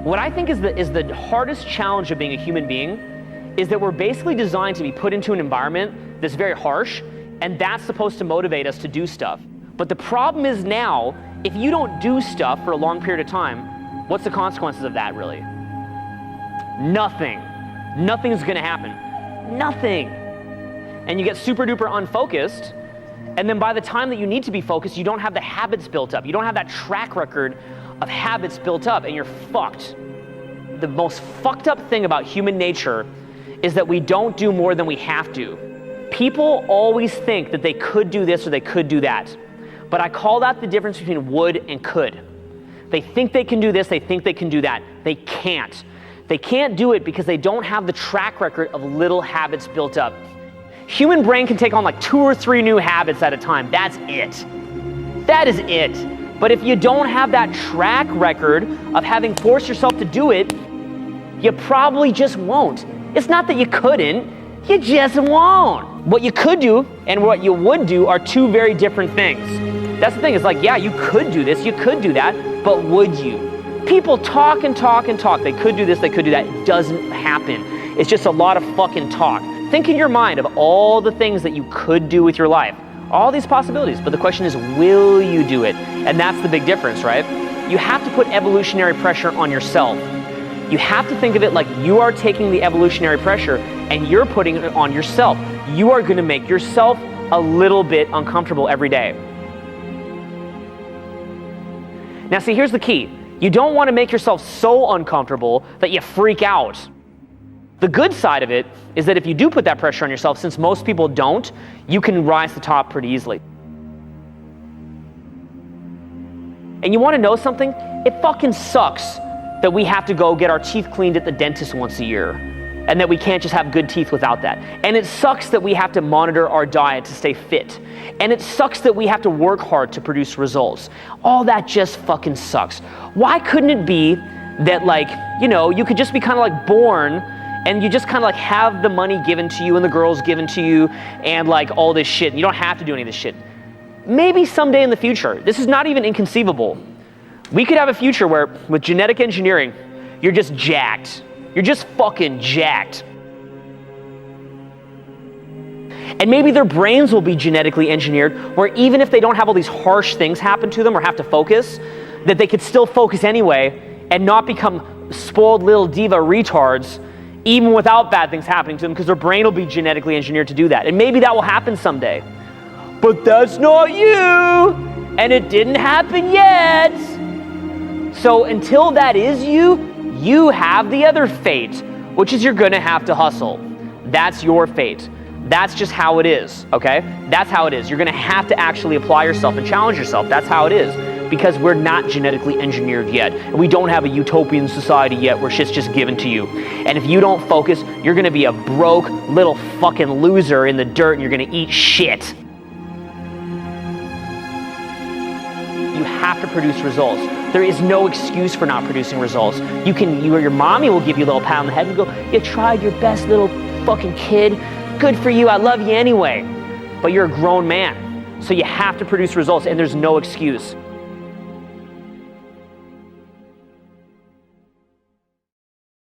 What I think is the hardest challenge of being a human being is that we're basically designed to be put into an environment that's very harsh, and that's supposed to motivate us to do stuff. But the problem is now, if you don't do stuff for a long period of time, what's the consequences of that really? Nothing. Nothing's gonna happen. Nothing. And you get super duper unfocused, and then by the time that you need to be focused, you don't have the habits built up. You don't have that track record of habits built up, and you're fucked. The most fucked up thing about human nature is that we don't do more than we have to. People always think that they could do this or they could do that. But I call that the difference between would and could. They think they can do this, they think they can do that. They can't. They can't do it because they don't have the track record of little habits built up. Human brain can take on like 2 or 3 new habits at a time. That's it. That is it. But if you don't have that track record of having forced yourself to do it, you probably just won't. It's not that you couldn't, you just won't. What you could do and what you would do are 2 very different things. That's the thing, it's like, yeah, you could do this, you could do that, but would you? People talk and talk and talk. They could do this, they could do that. It doesn't happen. It's just a lot of fucking talk. Think in your mind of all the things that you could do with your life. All these possibilities, but the question is, will you do it? And that's the big difference, right? You have to put evolutionary pressure on yourself. You have to think of it like you are taking the evolutionary pressure and you're putting it on yourself. You are gonna make yourself a little bit uncomfortable every day. Now see, here's the key. You don't wanna make yourself so uncomfortable that you freak out. The good side of it is that if you do put that pressure on yourself, since most people don't, you can rise to the top pretty easily. And you wanna know something? It fucking sucks that we have to go get our teeth cleaned at the dentist once a year, and that we can't just have good teeth without that. And it sucks that we have to monitor our diet to stay fit. And it sucks that we have to work hard to produce results. All that just fucking sucks. Why couldn't it be that, like, you know, you could just be kind of like born and you just kind of like have the money given to you and the girls given to you and like all this shit. You don't have to do any of this shit. Maybe someday in the future, this is not even inconceivable. We could have a future where with genetic engineering, you're just jacked. You're just fucking jacked. And maybe their brains will be genetically engineered where even if they don't have all these harsh things happen to them or have to focus, that they could still focus anyway and not become spoiled little diva retards even without bad things happening to them, because their brain will be genetically engineered to do that. And maybe that will happen someday. But that's not you, and it didn't happen yet. So until that is you, you have the other fate, which is you're gonna have to hustle. That's your fate. That's just how it is, okay? That's how it is. You're gonna have to actually apply yourself and challenge yourself. That's how it is. Because we're not genetically engineered yet. And we don't have a utopian society yet where shit's just given to you. And if you don't focus, you're gonna be a broke little fucking loser in the dirt and you're gonna eat shit. You have to produce results. There is no excuse for not producing results. Your mommy will give you a little pat on the head and go, you tried your best, little fucking kid. Good for you, I love you anyway. But you're a grown man. So you have to produce results and there's no excuse.